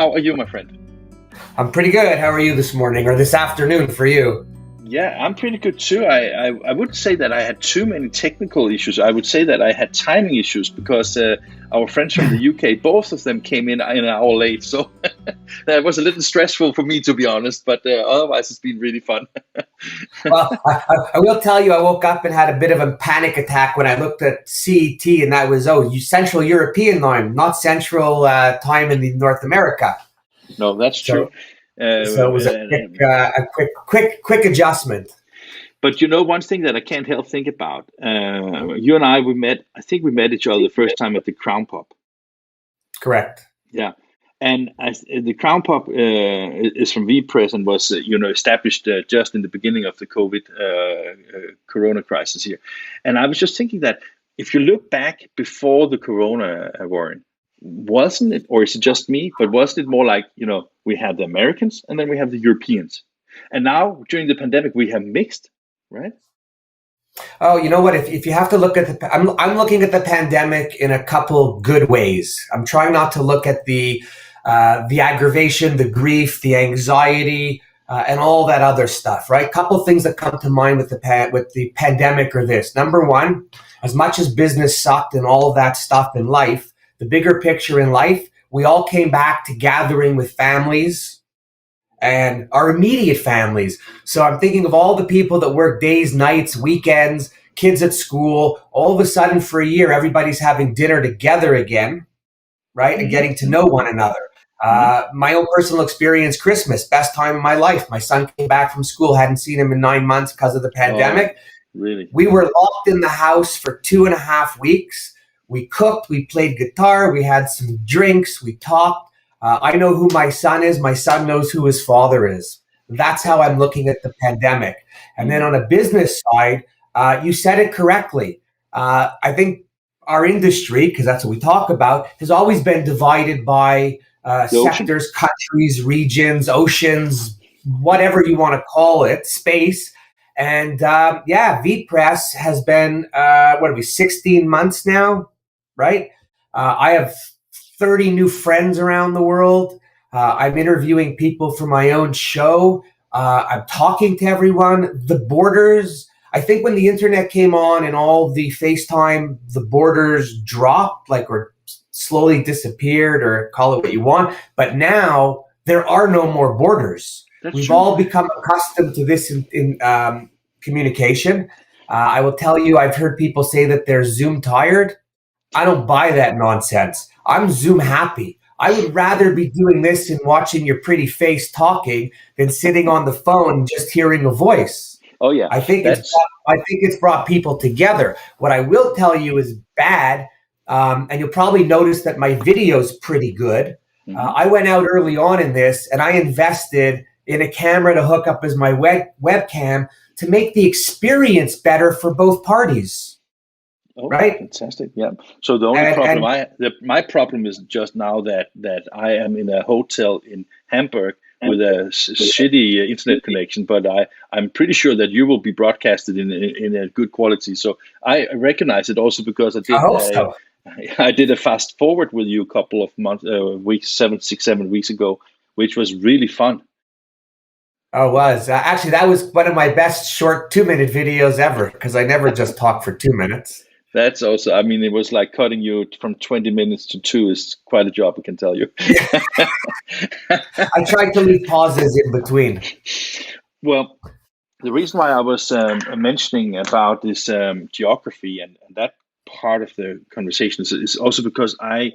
How are you, my friend? I'm pretty good. How are you this morning or this afternoon for you? Yeah, I'm pretty good too. I wouldn't say that I had too many technical issues. I would say that I had timing issues because our friends from the UK, both of them came in an hour late. So that was a little stressful for me, to be honest. But otherwise, it's been really fun. Well, I will tell you, I woke up and had a bit of a panic attack when I looked at CET, and that was, you Central European time, not Central time in the North America. No, that's true. So, so it was a quick adjustment. But you know, one thing that I can't help think about, you and I, I think we met each other the first time at the Crown Pub. Correct. Yeah. And the Crown Pub is from VPress and was, established just in the beginning of the COVID Corona crisis here. And I was just thinking that if you look back before the Corona, Warren, wasn't it, or is it just me, but wasn't it more like, we had the Americans and then we have the Europeans. And now during the pandemic, we have mixed, right? Oh, you know what? If you have to look at I'm looking at the pandemic in a couple good ways. I'm trying not to look at the aggravation, the grief, the anxiety, and all that other stuff. Right? Couple things that come to mind with the pandemic are this. Number one, as much as business sucked and all of that stuff in life, the bigger picture in life, we all came back to gathering with families and our immediate families. So I'm thinking of all the people that work days, nights, weekends, kids at school. All of a sudden for a year, everybody's having dinner together again, right? And getting to know one another. My own personal experience, Christmas, best time of my life. My son came back from school, hadn't seen him in 9 months because of the pandemic. Oh, really? We were locked in the house for 2.5 weeks. We cooked, we played guitar, we had some drinks, we talked. I know who my son is. My son knows who his father is. That's how I'm looking at the pandemic. And then on a business side, you said it correctly. I think our industry, because that's what we talk about, has always been divided by sectors, countries, regions, oceans, whatever you want to call it, space. And VPress has been, 16 months now, right? I have 30 new friends around the world. I'm interviewing people for my own show. I'm talking to everyone. The borders, I think when the internet came on and all the FaceTime, the borders dropped, or slowly disappeared, or call it what you want. But now there are no more borders. We've all become accustomed to this in communication. I will tell you, I've heard people say that they're Zoom tired. I don't buy that nonsense. I'm Zoom happy. I would rather be doing this and watching your pretty face talking than sitting on the phone and just hearing a voice. Oh yeah, I think it's brought people together. What I will tell you is bad, and you'll probably notice that my video's pretty good. I went out early on in this, and I invested in a camera to hook up as my webcam to make the experience better for both parties. Oh, right. Fantastic. Yeah. So the only problem my problem is just now that I am in a hotel in Hamburg with a shitty internet connection, but I'm pretty sure that you will be broadcasted in a good quality. So I recognize it also because I did a fast forward with you a couple of weeks, 7 weeks ago, which was really fun. Oh, it was. Actually, that was one of my best short 2-minute videos ever because I never just talk for 2 minutes. That's also, it was like cutting you from 20 minutes to 2 is quite a job, I can tell you. I tried to leave pauses in between. Well, the reason why I was mentioning about this geography and that part of the conversation is also because I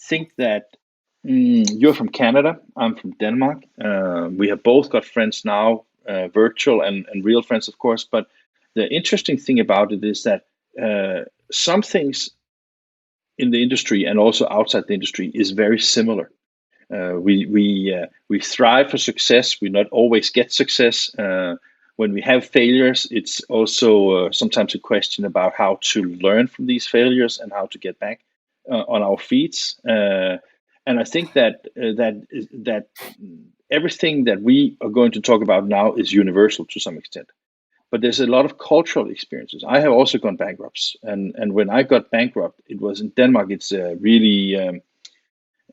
think that you're from Canada, I'm from Denmark. We have both got friends now, virtual and real friends, of course. But the interesting thing about it is that some things in the industry and also outside the industry is very similar. We thrive for success. We not always get success. When we have failures, it's also sometimes a question about how to learn from these failures and how to get back on our feet. And I think that everything that we are going to talk about now is universal to some extent. But there's a lot of cultural experiences. I have also gone bankrupt, and when I got bankrupt, it was in Denmark. It's really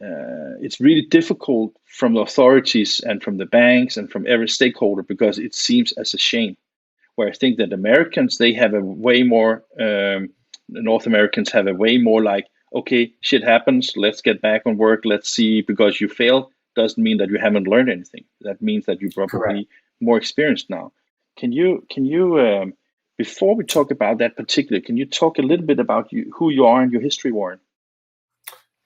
it's really difficult from the authorities and from the banks and from every stakeholder because it seems as a shame. Where I think that Americans, they have a way more, North Americans have a way more like, okay, shit happens, let's get back on work, let's see, because you fail doesn't mean that you haven't learned anything. That means that you're probably Correct. more experienced now. Can you, before we talk about that particular, can you talk a little bit about who you are and your history, Warren?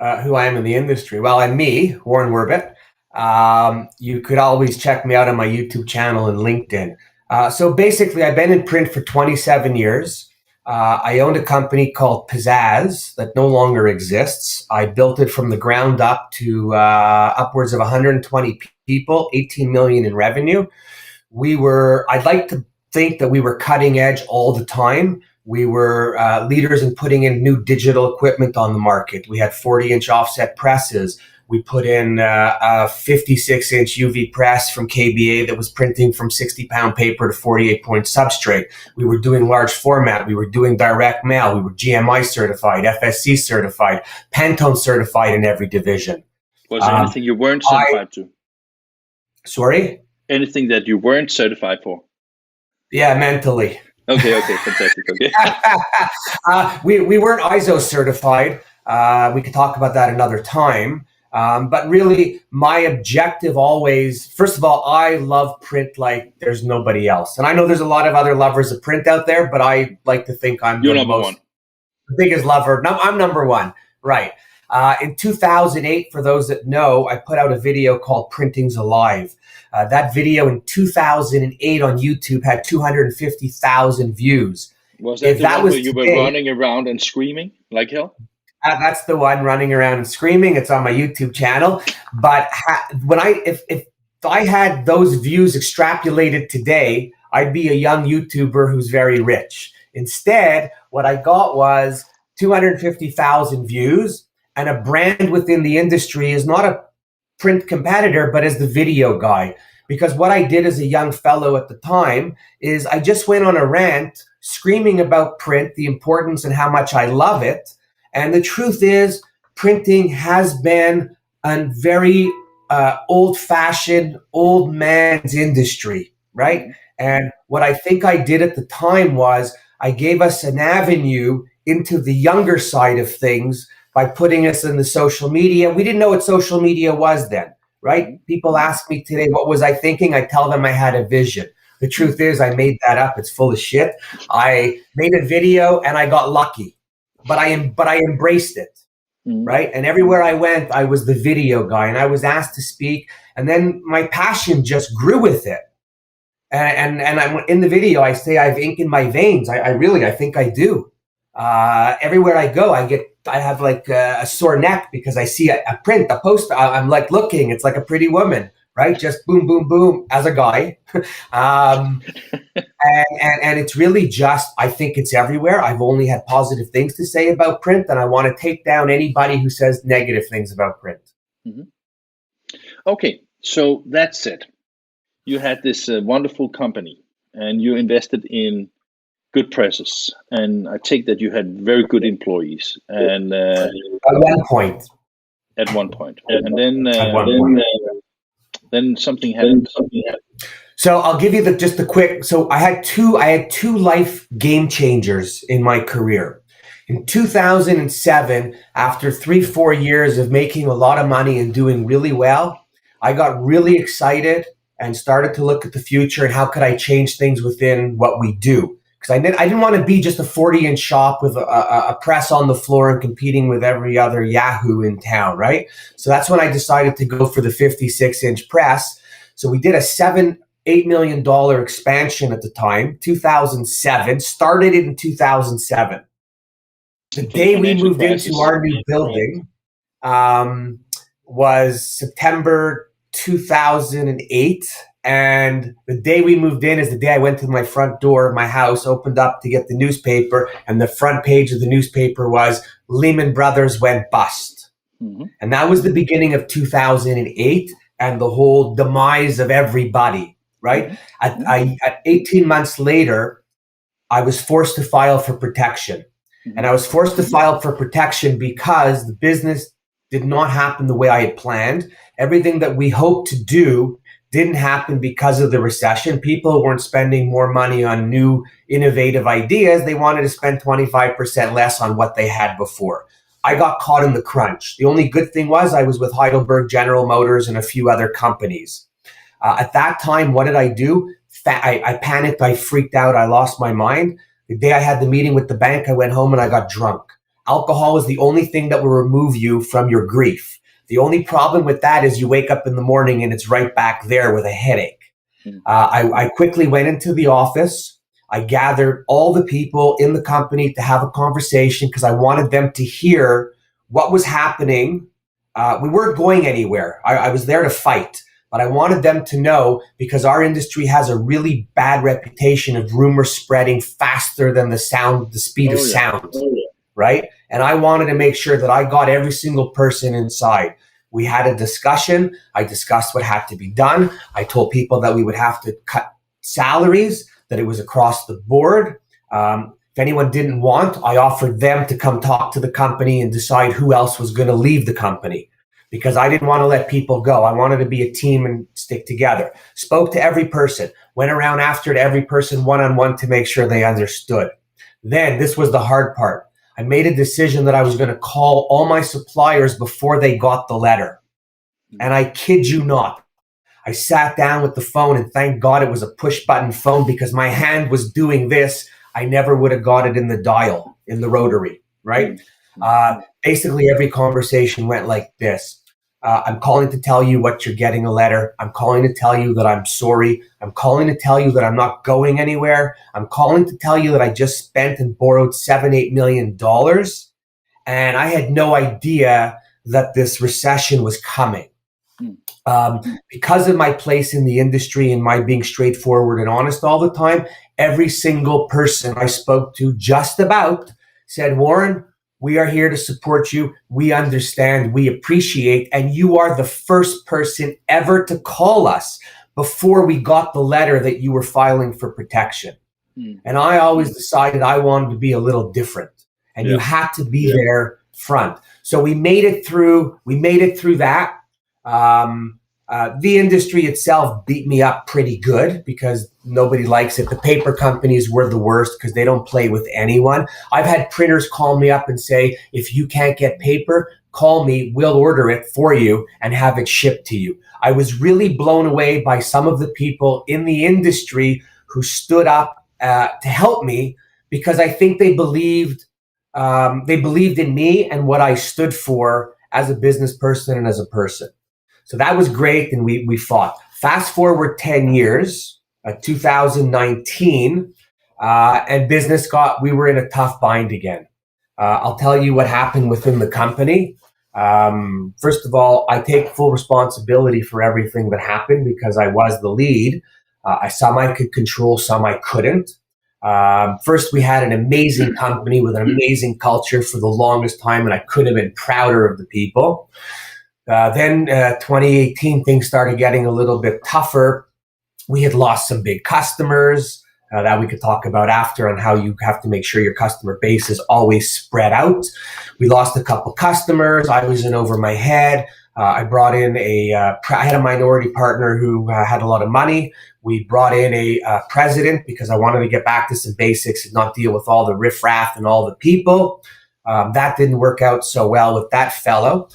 Who I am in the industry? Well, I'm me, Warren Werbitt. You could always check me out on my YouTube channel and LinkedIn. So basically, I've been in print for 27 years. I owned a company called Pizzazz that no longer exists. I built it from the ground up to upwards of 120 people, 18 million in revenue. I'd like to think that we were cutting edge all the time. We were leaders in putting in new digital equipment on the market. We had 40-inch offset presses. We put in a 56-inch UV press from KBA that was printing from 60-pound paper to 48-point substrate. We were doing large format. We were doing direct mail. We were GMI certified, FSC certified, Pantone certified in every division. Was there anything you weren't certified to? Sorry? Anything that you weren't certified for? Yeah, mentally. Okay, fantastic. Okay. We weren't ISO certified. We could talk about that another time. But really, my objective always, first of all, I love print like there's nobody else. And I know there's a lot of other lovers of print out there, but I like to think I'm You're number one. The biggest lover. No, I'm number one. Right. In 2008, for those that know, I put out a video called Printing's Alive. That video in 2008 on YouTube had 250,000 views. Was that the one where you were running around and screaming like hell? That's the one, running around and screaming. It's on my YouTube channel. But if I had those views extrapolated today, I'd be a young YouTuber who's very rich. Instead, what I got was 250,000 views, and a brand within the industry is not a print competitor, but as the video guy. Because what I did as a young fellow at the time is I just went on a rant screaming about print, the importance and how much I love it. And the truth is, printing has been a very old-fashioned, old man's industry, right? And what I think I did at the time was I gave us an avenue into the younger side of things by putting us in the social media. We didn't know what social media was then, right? People ask me today, what was I thinking? I tell them I had a vision. The truth is, I made that up. It's full of shit. I made a video and I got lucky, but I embraced it, right? And everywhere I went, I was the video guy, and I was asked to speak. And then my passion just grew with it. And I, in the video, I say I have ink in my veins. I think I do. Everywhere I go, I have like a sore neck because I see a print, a poster. I'm like looking, it's like a pretty woman, right? Just boom, boom, boom as a guy. And it's really just, I think it's everywhere. I've only had positive things to say about print, and I want to take down anybody who says negative things about print. Okay, so that's it. You had this wonderful company and you invested in good presses, and I take that you had very good employees. And at one point, and then something happened. So I'll give you just the quick. So I had two life game changers in my career. In 2007, after 3-4 years of making a lot of money and doing really well, I got really excited and started to look at the future and how could I change things within what we do. Because I didn't want to be just a 40-inch shop with a press on the floor and competing with every other Yahoo in town, right? So that's when I decided to go for the 56-inch press. So we did a $7-8 million expansion at the time, 2007, started it in 2007. The day we moved into our new building was September 2008. And the day we moved in is the day I went to my front door of my house, opened up to get the newspaper, and the front page of the newspaper was Lehman Brothers went bust. And that was the beginning of 2008 and the whole demise of everybody, right? At 18 months later, I was forced to file for protection. And I was forced to file for protection because the business did not happen the way I had planned. Everything that we hoped to do didn't happen because of the recession. People weren't spending more money on new innovative ideas. They wanted to spend 25% less on what they had before. I got caught in the crunch. The only good thing was I was with Heidelberg, General Motors, and a few other companies. At that time, what did I do? I panicked. I freaked out. I lost my mind. The day I had the meeting with the bank, I went home and I got drunk. Alcohol is the only thing that will remove you from your grief. The only problem with that is you wake up in the morning and it's right back there with a headache. I quickly went into the office. I gathered all the people in the company to have a conversation because I wanted them to hear what was happening. We weren't going anywhere. I was there to fight, but I wanted them to know because our industry has a really bad reputation of rumors spreading faster than the speed of sound. Right? And I wanted to make sure that I got every single person inside. We had a discussion. I discussed what had to be done. I told people that we would have to cut salaries, that it was across the board. If anyone didn't want, I offered them to come talk to the company and decide who else was going to leave the company because I didn't want to let people go. I wanted to be a team and stick together. Spoke to every person, went around after to every person one-on-one to make sure they understood. Then this was the hard part. I made a decision that I was going to call all my suppliers before they got the letter. And I kid you not, I sat down with the phone and thank God it was a push button phone because my hand was doing this. I never would have got it in the dial, in the rotary, right? Basically, every conversation went like this. I'm calling to tell you what you're getting a letter. I'm calling to tell you that I'm sorry. I'm calling to tell you that I'm not going anywhere. I'm calling to tell you that I just spent and borrowed $7-8 million. And I had no idea that this recession was coming. Because of my place in the industry and my being straightforward and honest all the time, every single person I spoke to just about said, Warren, we are here to support you. We understand, we appreciate, and you are the first person ever to call us before we got the letter that you were filing for protection. And I always decided I wanted to be a little different, and you had to be there front. So we made it through. We made it through that. The industry itself beat me up pretty good because nobody likes it. The paper companies were the worst because they don't play with anyone. I've had printers call me up and say, if you can't get paper, call me, we'll order it for you and have it shipped to you. I was really blown away by some of the people in the industry who stood up to help me because I think they believed in me and what I stood for as a business person and as a person. So that was great, and we fought. Fast forward 10 years, 2019, and we were in a tough bind again. I'll tell you what happened within the company. First of all, I take full responsibility for everything that happened because I was the lead. Some I could control, some I couldn't. First, we had an amazing company with an amazing culture for the longest time, and I could have been prouder of the people. Then 2018, things started getting a little bit tougher. We had lost some big customers that we could talk about after on how you have to make sure your customer base is always spread out. We lost a couple customers. I was in over my head. I brought in I had a minority partner who had a lot of money. We brought in a president because I wanted to get back to some basics and not deal with all the riffraff and all the people. That didn't work out so well with that fellow.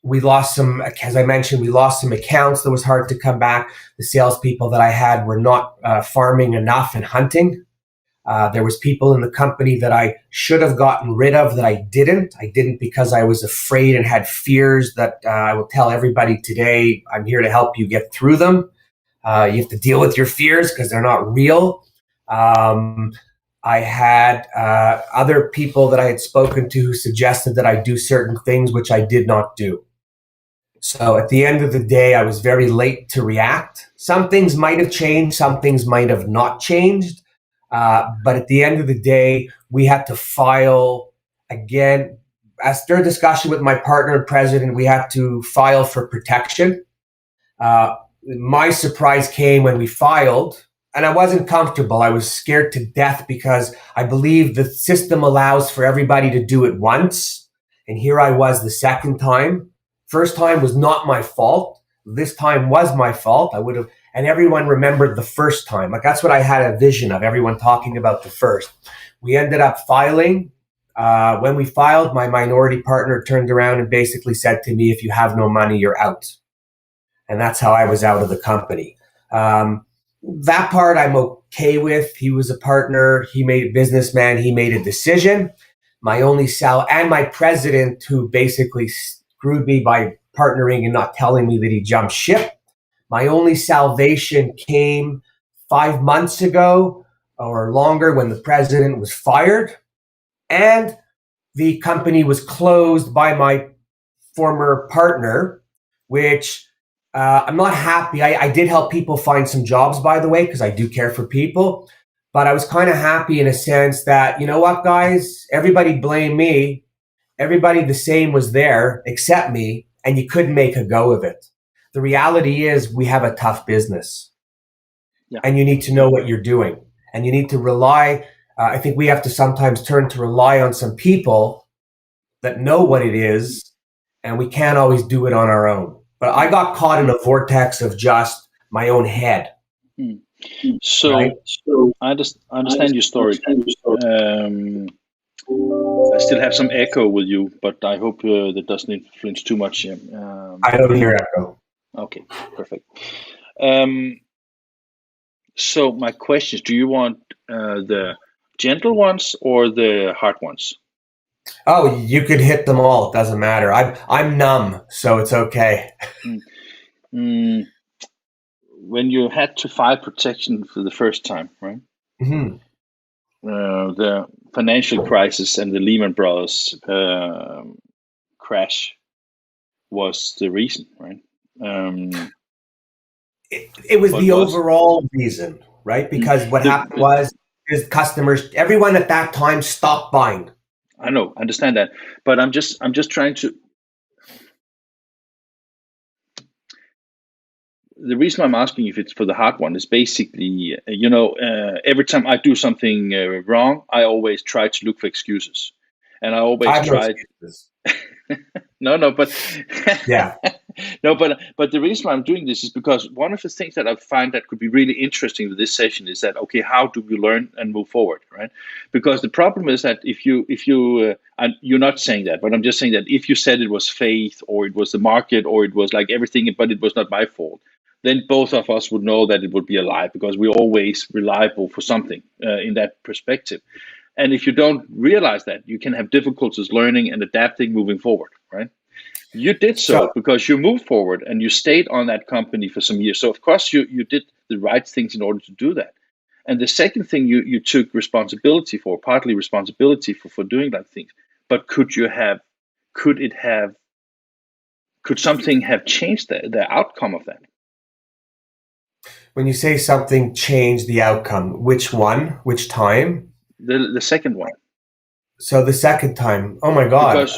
We lost some, as I mentioned, we lost some accounts that was hard to come back. The salespeople that I had were not farming enough and hunting. There was people in the company that I should have gotten rid of that I didn't. I didn't because I was afraid and had fears that I will tell everybody today, I'm here to help you get through them. You have to deal with your fears because they're not real. I had other people that I had spoken to who suggested that I do certain things, which I did not do. So at the end of the day, I was very late to react. Some things might have changed. Some things might have not changed. But at the end of the day, we had to file again. After a discussion with my partner and president, we had to file for protection. My surprise came when we filed, and I wasn't comfortable. I was scared to death because I believe the system allows for everybody to do it once. And here I was the second time. First time was not my fault. This time was my fault. I would have, and everyone remembered the first time. Like that's what I had a vision of, everyone talking about the first. We ended up filing. When we filed, my minority partner turned around and basically said to me, if you have no money, you're out. And that's how I was out of the company. That part I'm okay with. He was a partner. He made a businessman. He made a decision. My only and my president, who basically screwed me by partnering and not telling me that he jumped ship. My only salvation came 5 months ago or longer when the president was fired and the company was closed by my former partner, which I'm not happy. I did help people find some jobs, by the way, because I do care for people. But I was kind of happy in a sense that, you know what, guys, everybody blame me. Everybody the same was there except me, and you couldn't make a go of it. The reality is we have a tough business, and you need to know what you're doing, and you need to rely. I think we have to sometimes turn to rely on some people that know what it is, and we can't always do it on our own. But I got caught in a vortex of just my own head. So, right? I understand your story. I still have some echo with you, but I hope that doesn't influence too much. I don't hear echo. Okay, perfect. So my question is, do you want the gentle ones or the hard ones? Oh, you could hit them all. It doesn't matter. I'm numb, so it's okay. When you had to file protection for the first time, right? Mm-hmm. The financial crisis and the Lehman Brothers crash was the reason, right? It was the overall reason, right? Because what happened was customers, everyone at that time stopped buying. I know, I understand that, but I'm just trying to. The reason I'm asking if it's for the hard one is basically, every time I do something wrong, I always try to look for excuses, and I always try. No, but yeah. No, but the reason why I'm doing this is because one of the things that I find that could be really interesting with this session is that, okay, how do we learn and move forward, right? Because the problem is that if you and you're not saying that, but I'm just saying that if you said it was faith or it was the market or it was like everything, but it was not my fault, then both of us would know that it would be a lie because we're always reliable for something in that perspective. And if you don't realize that, you can have difficulties learning and adapting moving forward, right? You did so because you moved forward and you stayed on that company for some years. So of course you did the right things in order to do that. And the second thing you took responsibility for, partly responsibility for doing that things. But could something have changed the outcome of that? When you say something changed the outcome, which one? Which time? The second one. So the second time, oh my God!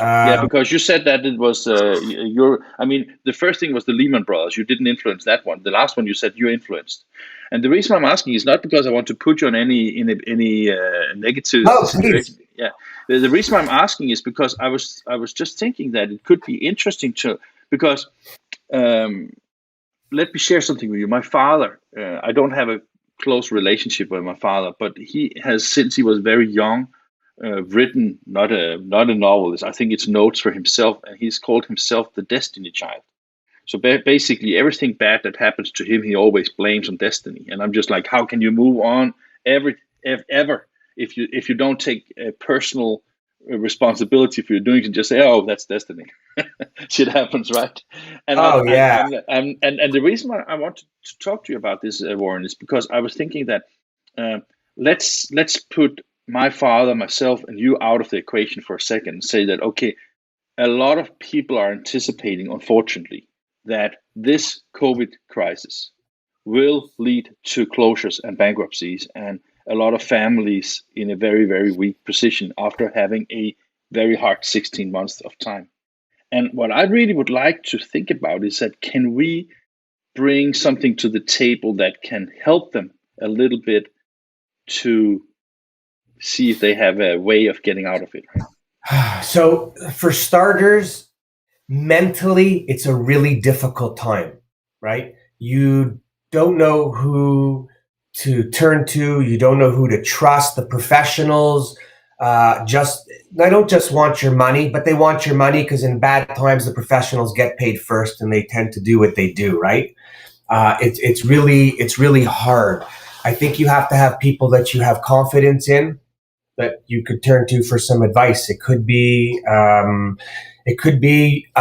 Because you said that it was the first thing was the Lehman Brothers. You didn't influence that one. The last one you said you influenced, and the reason I'm asking is not because I want to put you on any negative situation. Yeah, the reason I'm asking is because I was just thinking that it could be interesting because let me share something with you. My father, I don't have a close relationship with my father, but he has since he was very young. Written not a novelist. I think it's notes for himself, and he's called himself the Destiny Child. So basically, everything bad that happens to him, he always blames on destiny. And I'm just like, how can you move on ever if you don't take a personal responsibility for your doings and just say, oh, that's destiny. Shit happens, right? And and the reason why I want to talk to you about this, Warren, is because I was thinking that let's put my father, myself, and you out of the equation for a second and say that, okay, a lot of people are anticipating, unfortunately, that this COVID crisis will lead to closures and bankruptcies and a lot of families in a very, very weak position after having a very hard 16 months of time. And what I really would like to think about is that can we bring something to the table that can help them a little bit to see if they have a way of getting out of it. So for starters, mentally, it's a really difficult time, right? You don't know who to turn to. You don't know who to trust. The professionals they don't just want your money, but they want your money because in bad times, the professionals get paid first and they tend to do what they do, right? It's really hard. I think you have to have people that you have confidence in, that you could turn to for some advice. It could be a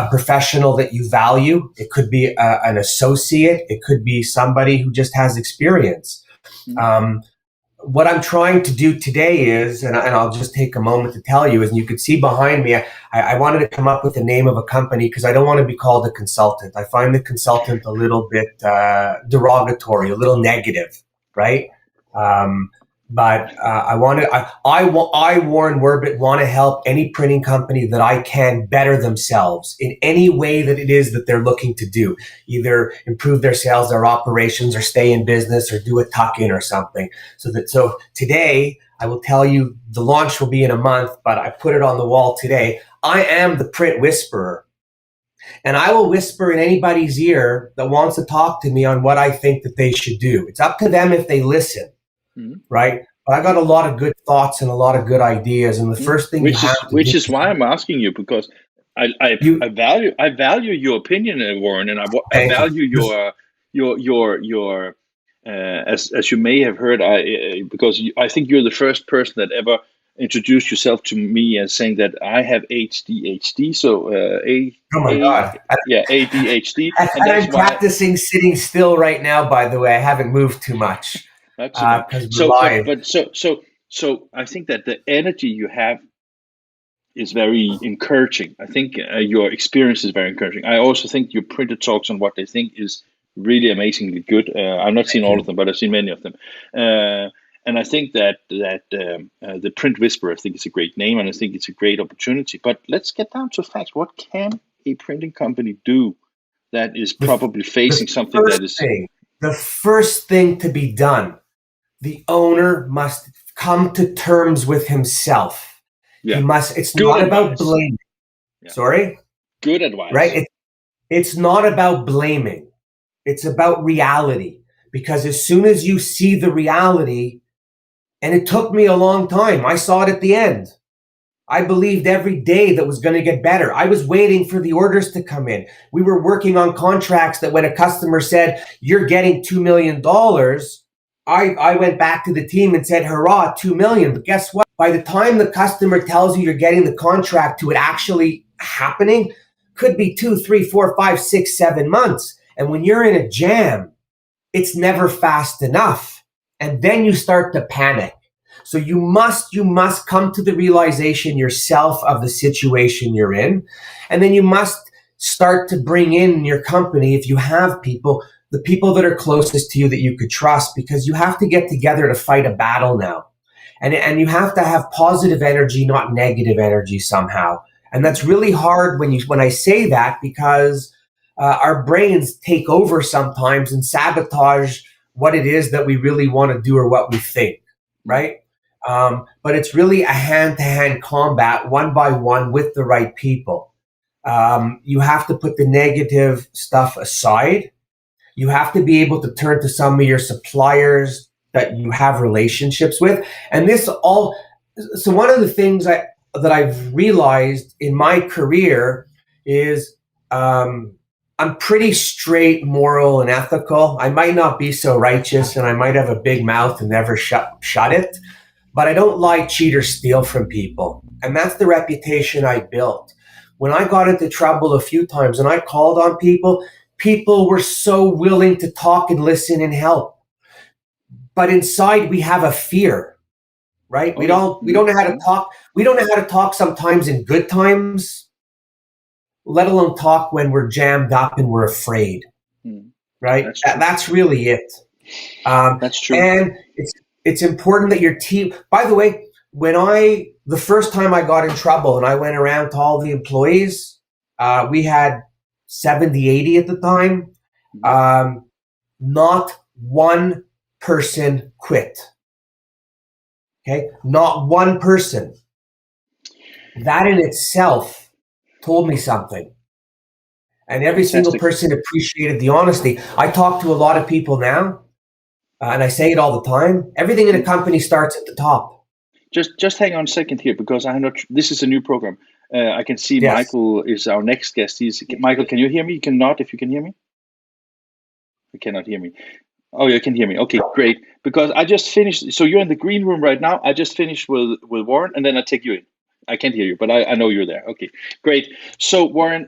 professional that you value. It could be an associate. It could be somebody who just has experience. Mm-hmm. What I'm trying to do today is, and I'll just take a moment to tell you, is, and you could see behind me, I wanted to come up with the name of a company because I don't want to be called a consultant. I find the consultant a little bit derogatory, a little negative, right? But I Warren Werbitt, want to help any printing company that I can better themselves in any way that it is that they're looking to do, either improve their sales, their operations, or stay in business, or do a tuck-in or something. So today, I will tell you, the launch will be in a month, but I put it on the wall today. I am the print whisperer, and I will whisper in anybody's ear that wants to talk to me on what I think that they should do. It's up to them if they listen. Mm-hmm. Right? But I got a lot of good thoughts and a lot of good ideas. And the first thing which is why I'm asking you, because I value your opinion, Warren, and I value your as you may have heard, because I think you're the first person that ever introduced yourself to me as saying that I have ADHD. So oh my God. ADHD. And I'm practicing sitting still right now. By the way, I haven't moved too much. So I think that the energy you have is very encouraging. I think your experience is very encouraging. I also think your printed talks on what they think is really amazingly good. I've not seen all of them, but I've seen many of them. And I think that the Print Whisperer, I think it's a great name, and I think it's a great opportunity. But let's get down to facts. What can a printing company do that is probably facing something that is... The first thing to be done, the owner must come to terms with himself. Yeah. He must. It's good not advice. About blaming. Yeah. Sorry? Good advice. Right? It's not about blaming. It's about reality. Because as soon as you see the reality, and it took me a long time, I saw it at the end. I believed every day that was going to get better. I was waiting for the orders to come in. We were working on contracts that when a customer said, you're getting $2 million, I went back to the team and said, hurrah, 2 million. But guess what? By the time the customer tells you you're getting the contract to it actually happening, could be 2, 3, 4, 5, 6, 7 months. And when you're in a jam, it's never fast enough. And then you start to panic. So you must come to the realization yourself of the situation you're in. And then you must start to bring in your company, if you have people, the people that are closest to you that you could trust, because you have to get together to fight a battle now. And you have to have positive energy, not negative energy somehow. And that's really hard when I say that, because our brains take over sometimes and sabotage what it is that we really want to do or what we think, right? But it's really a hand-to-hand combat, one by one, with the right people. You have to put the negative stuff aside. You have to be able to turn to some of your suppliers that you have relationships with. And so one of the things that I've realized in my career is I'm pretty straight, moral, and ethical. I might not be so righteous, and I might have a big mouth and never shut it. But I don't lie, cheat, or steal from people. And that's the reputation I built. When I got into trouble a few times and I called on people, people were so willing to talk and listen and help. But inside we have a fear, right? We don't know how to talk. We don't know how to talk sometimes in good times, let alone talk when we're jammed up and we're afraid, right? That's really it. That's true. And it's important that your team, by the way, the first time I got in trouble and I went around to all the employees, we had 70, 80 at the time. Not one person quit. Okay? Not one person. That in itself told me something. And every single Fantastic. person appreciated the honesty. I talk to a lot of people now, and I say it all the time. Everything in a company starts at the top. Just hang on a second here, because I'm not. This is a new program. I can see Yes. Michael is our next guest. Michael. Can you hear me? You can nod if you can hear me. You cannot hear me. Oh, you can hear me. Okay, great. Because I just finished. So you're in the green room right now. I just finished with Warren, and then I take you in. I can't hear you, but I know you're there. Okay, great. So Warren,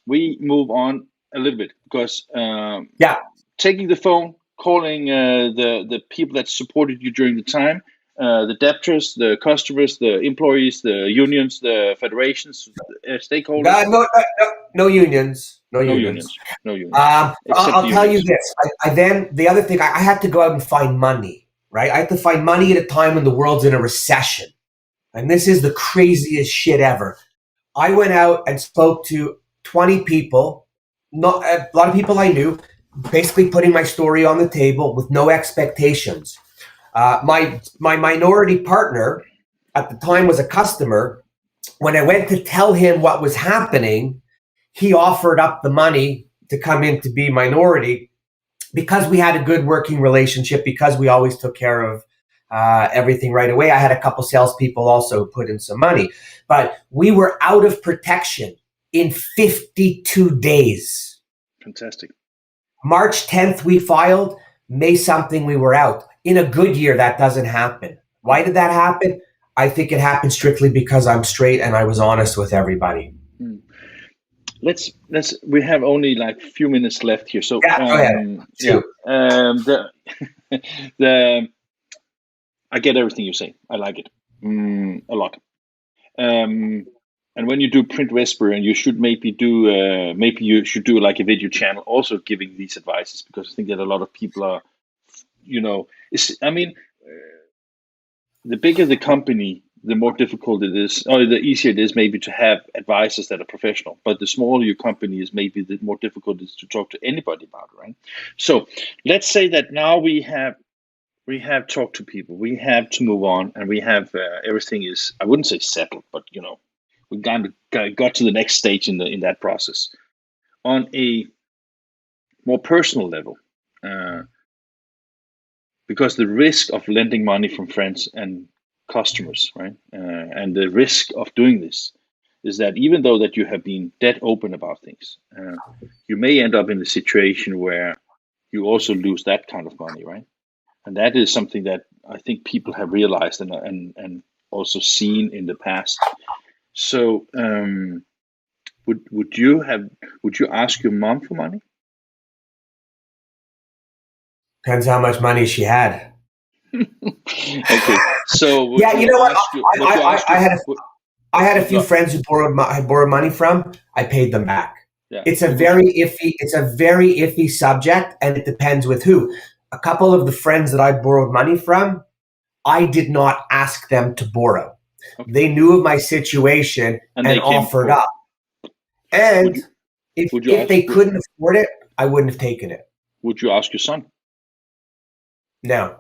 we move on a little bit, because taking the phone, calling the people that supported you during the time, the debtors, the customers, the employees, the unions, the federations, stakeholders. No unions. No No unions. unions. No unions. I'll tell you this. Then the other thing, I had to go out and find money, right? I had to find money at a time when the world's in a recession. And this is the craziest shit ever. I went out and spoke to 20 people, not a lot of people I knew, basically putting my story on the table with no expectations. My minority partner at the time was a customer. When I went to tell him what was happening, he offered up the money to come in to be minority, because we had a good working relationship, because we always took care of everything right away. I had a couple salespeople also put in some money, but we were out of protection in 52 days. Fantastic. March 10th, we filed. May something, we were out. In a good year, that doesn't happen. Why did that happen? I think it happened strictly because I'm straight and I was honest with everybody. Let's. We have only like a few minutes left here, so go ahead. I get everything you say. I like it a lot. And when you do print whisper, and you should maybe you should do like a video channel also giving these advices, because I think that a lot of people are, the bigger the company, the more difficult it is, or the easier it is maybe to have advisors that are professional. But the smaller your company is, maybe the more difficult it is to talk to anybody about it, right? So let's say that now we have talked to people, we have to move on, and we have everything is, I wouldn't say settled, but we got to the next stage in that process. On a more personal level, because the risk of lending money from friends and customers, right, and the risk of doing this is that even though that you have been dead open about things, you may end up in a situation where you also lose that kind of money, right? And that is something that I think people have realized and also seen in the past. So would you ask your mom for money? Depends how much money she had. Okay, so yeah, you know what? I had a few friends who borrowed money from. I paid them back. Yeah. It's a very iffy subject, and it depends with who. A couple of the friends that I borrowed money from, I did not ask them to borrow. Okay. They knew of my situation and offered up. And if they couldn't afford it, I wouldn't have taken it. Would you ask your son? No.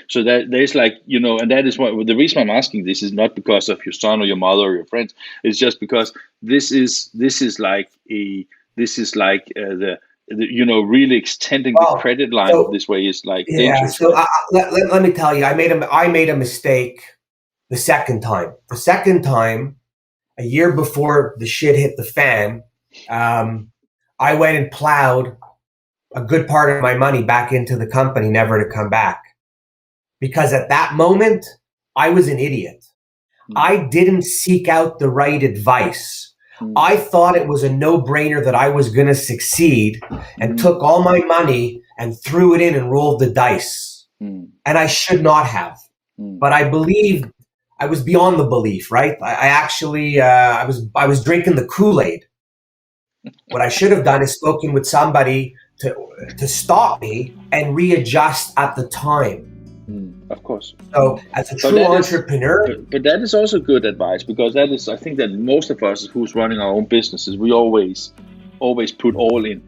So that there's and that is what the reason I'm asking this is not because of your son or your mother or your friends. It's just because this is really extending the credit line this way is like dangerous. So let me tell you, I made a mistake the second time. The second time, a year before the shit hit the fan, I went and plowed a good part of my money back into the company, never to come back. Because at that moment, I was an idiot. I didn't seek out the right advice. I thought it was a no-brainer that I was going to succeed, and took all my money and threw it in and rolled the dice. And I should not have. But I believed, I was beyond the belief, right? I actually, I was drinking the Kool-Aid. What I should have done is spoken with somebody to stop me and readjust at the time. Of course. So as a true entrepreneur. But that is also good advice, because that is, I think that most of us who's running our own businesses, we always put all in.